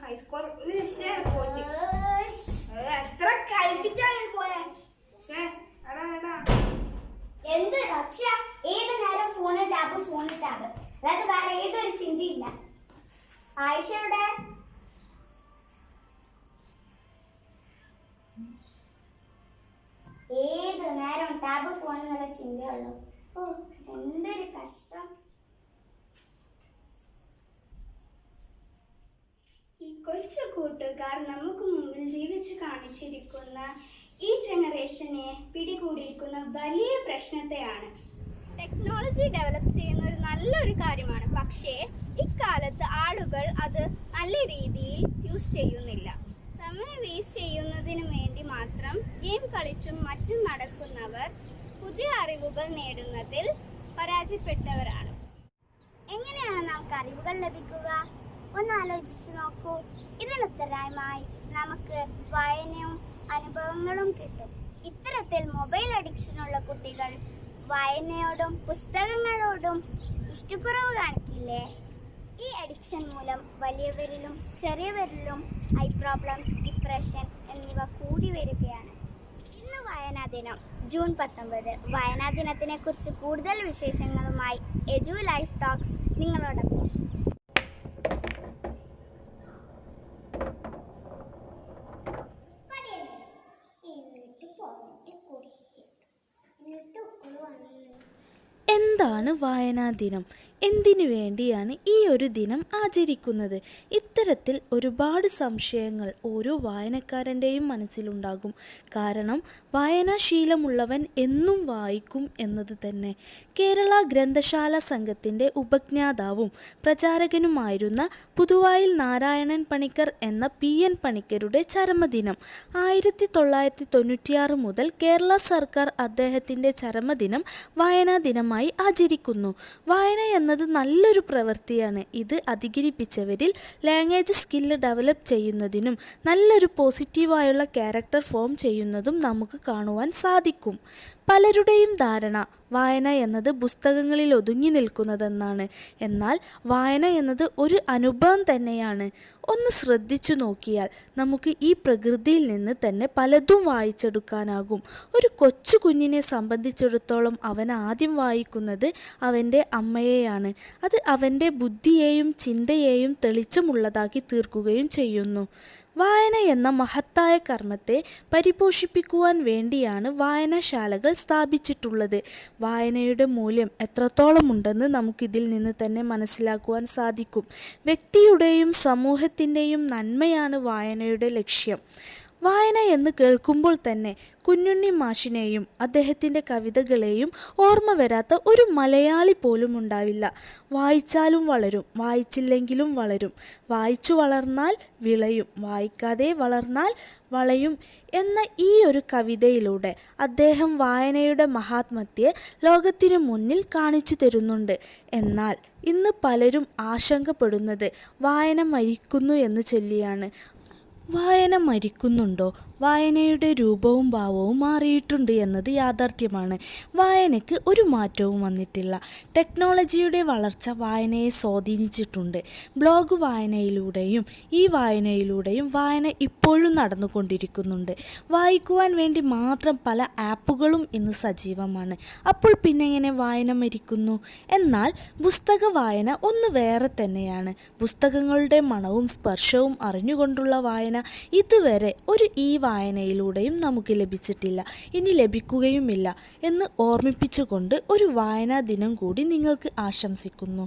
High score എത്ര കഴിച്ചിട്ടാണ് പോയെ. എന്ത് രക്ഷ, ഏത് നേരം ഫോണ് ടാബ് അതായത് വേറെ ഏതൊരു ചിന്തയില്ല. ആയിഷയുടെ ഏത് നേരം ടാബ് ഫോൺ എന്നുള്ള ചിന്തയുള്ളൂ. ഓ, എന്തൊരു കഷ്ടം. ഈ കൊച്ചു കൂട്ടുകാർ നമുക്ക് മുമ്പിൽ ജീവിച്ച് കാണിച്ചിരിക്കുന്ന ഈ ജനറേഷനെ പിടികൂടിയിരിക്കുന്ന വലിയ പ്രശ്നത്തെയാണ്. ടെക്നോളജി ഡെവലപ്പ് ചെയ്യുന്ന ഒരു നല്ലൊരു കാര്യമാണ്, പക്ഷേ ഇക്കാലത്ത് ആളുകൾ അത് നല്ല രീതിയിൽ യൂസ് ചെയ്യുന്നില്ല. സമയം വേസ്റ്റ് ചെയ്യുന്നതിന് വേണ്ടി മാത്രം ഗെയിം കളിച്ചും മറ്റും നടക്കുന്നവർ പുതിയ അറിവുകൾ നേടുന്നതിൽ പരാജയപ്പെട്ടവരാണ്. എങ്ങനെയാണ് നമുക്ക് അറിവുകൾ ലഭിക്കുക? ഒന്ന് ആലോചിച്ചു നോക്കൂ. ഇതിനുത്തരമായി നമുക്ക് വായനയും അനുഭവങ്ങളും കിട്ടും. ഇത്തരത്തിൽ മൊബൈൽ അഡിക്ഷനുള്ള കുട്ടികൾ വായനയോടും പുസ്തകങ്ങളോടും ഇഷ്ടക്കുറവ് കാണിക്കില്ലേ? ഈ അഡിക്ഷൻ മൂലം വലിയവരിലും ചെറിയവരിലും ഐ പ്രോബ്ലംസ്, ഡിപ്രഷൻ എന്നിവ കൂടി വരികയാണ്. ഇന്ന് വായനാ ദിനം ജൂൺ 19. വായനാ ദിനത്തിനെ കുറിച്ച് കൂടുതൽ വിശേഷങ്ങളുമായി എജു ലൈഫ് ടോക്സ് നിങ്ങളോടൊപ്പം. എന്താണ് വായനാ ദിനം? എന്തിനു വേണ്ടിയാണ് ഈ ഒരു ദിനം ആചരിക്കുന്നത്? ഇത്തരത്തിൽ ഒരുപാട് സംശയങ്ങൾ ഓരോ വായനക്കാരൻ്റെയും മനസ്സിലുണ്ടാകും. കാരണം വായനാശീലമുള്ളവൻ എന്നും വായിക്കും എന്നത് തന്നെ. കേരള ഗ്രന്ഥശാല സംഘത്തിൻ്റെ ഉപജ്ഞാതാവും പ്രചാരകനുമായിരുന്ന പുതുവായിൽ നാരായണൻ പണിക്കർ എന്ന PN പണിക്കരുടെ ചരമദിനം 1996 മുതൽ കേരള സർക്കാർ അദ്ദേഹത്തിൻ്റെ ചരമദിനം വായനാ ദിനമായി ആചരിക്കുന്നു. വായന എന്നത് നല്ലൊരു പ്രവൃത്തിയാണ്. ഇത് അധികരിപ്പിച്ചവരിൽ ലാംഗ്വേജ് സ്കില്ല് ഡെവലപ്പ് ചെയ്യുന്നതിനും നല്ലൊരു പോസിറ്റീവായുള്ള ക്യാരക്ടർ ഫോം ചെയ്യുന്നതും നമുക്ക് കാണുവാൻ സാധിക്കും. പലരുടെയും ധാരണ വായന എന്നത് പുസ്തകങ്ങളിൽ ഒതുങ്ങി നിൽക്കുന്നതെന്നാണ്. എന്നാൽ വായന എന്നത് ഒരു അനുഭവം തന്നെയാണ്. ഒന്ന് ശ്രദ്ധിച്ചു നോക്കിയാൽ നമുക്ക് ഈ പ്രകൃതിയിൽ നിന്ന് തന്നെ പലതും വായിച്ചെടുക്കാനാകും. ഒരു കൊച്ചു കുഞ്ഞിനെ സംബന്ധിച്ചിടത്തോളം അവൻ ആദ്യം വായിക്കുന്നത് അവൻ്റെ അമ്മയെയാണ്. അത് അവൻ്റെ ബുദ്ധിയെയും ചിന്തയെയും തെളിച്ചമുള്ളതാക്കി തീർക്കുകയും ചെയ്യുന്നു. വായന എന്ന മഹത്തായ കർമ്മത്തെ പരിപോഷിപ്പിക്കുവാൻ വേണ്ടിയാണ് വായനശാലകൾ സ്ഥാപിച്ചിട്ടുള്ളത്. വായനയുടെ മൂല്യം എത്രത്തോളം ഉണ്ടെന്ന് നമുക്കിതിൽ നിന്ന് തന്നെ മനസ്സിലാക്കുവാൻ സാധിക്കും. വ്യക്തിയുടെയും സമൂഹത്തിൻ്റെയും നന്മയാണ് വായനയുടെ ലക്ഷ്യം. വായന എന്ന് കേൾക്കുമ്പോൾ തന്നെ കുഞ്ഞുണ്ണി മാഷിനെയും അദ്ദേഹത്തിൻ്റെ കവിതകളെയും ഓർമ്മ വരാത്ത ഒരു മലയാളി പോലും ഉണ്ടാവില്ല. വായിച്ചാലും വളരും, വായിച്ചില്ലെങ്കിലും വളരും. വായിച്ചു വളർന്നാൽ വിളയും, വായിക്കാതെ വളർന്നാൽ വളയും എന്ന ഈ ഒരു കവിതയിലൂടെ അദ്ദേഹം വായനയുടെ മഹാത്മ്യത്തെ ലോകത്തിനു മുന്നിൽ കാണിച്ചു തരുന്നുണ്ട്. എന്നാൽ ഇന്ന് പലരും ആശങ്കപ്പെടുന്നത് വായന മരിക്കുന്നു എന്ന് ചൊല്ലിയാണ്. വായന മരിക്കുന്നുണ്ടോ? വായനയുടെ രൂപവും ഭാവവും മാറിയിട്ടുണ്ട് എന്നത് യാഥാർത്ഥ്യമാണ്. വായനയ്ക്ക് ഒരു മാറ്റവും വന്നിട്ടില്ല. ടെക്നോളജിയുടെ വളർച്ച വായനയെ സ്വാധീനിച്ചിട്ടുണ്ട്. ബ്ലോഗ് വായനയിലൂടെയും വായനയിലൂടെയും വായന ഇപ്പോഴും നടന്നുകൊണ്ടിരിക്കുന്നുണ്ട്. വായിക്കുവാൻ വേണ്ടി മാത്രം പല ആപ്പുകളും ഇന്ന് സജീവമാണ്. അപ്പോൾ പിന്നെ എങ്ങനെ വായന മരിക്കുന്നു? എന്നാൽ പുസ്തക വായന ഒന്ന് വേറെ തന്നെയാണ്. പുസ്തകങ്ങളുടെ മണവും സ്പർശവും അറിഞ്ഞുകൊണ്ടുള്ള വായന ഇതുവരെ ഒരു വായനയിലൂടെയും നമുക്ക് ലഭിച്ചിട്ടില്ല, ഇനി ലഭിക്കുകയുമില്ല എന്ന് ഓർമ്മിപ്പിച്ചുകൊണ്ട് ഒരു വായനാ ദിനം കൂടി നിങ്ങൾക്ക് ആശംസിക്കുന്നു.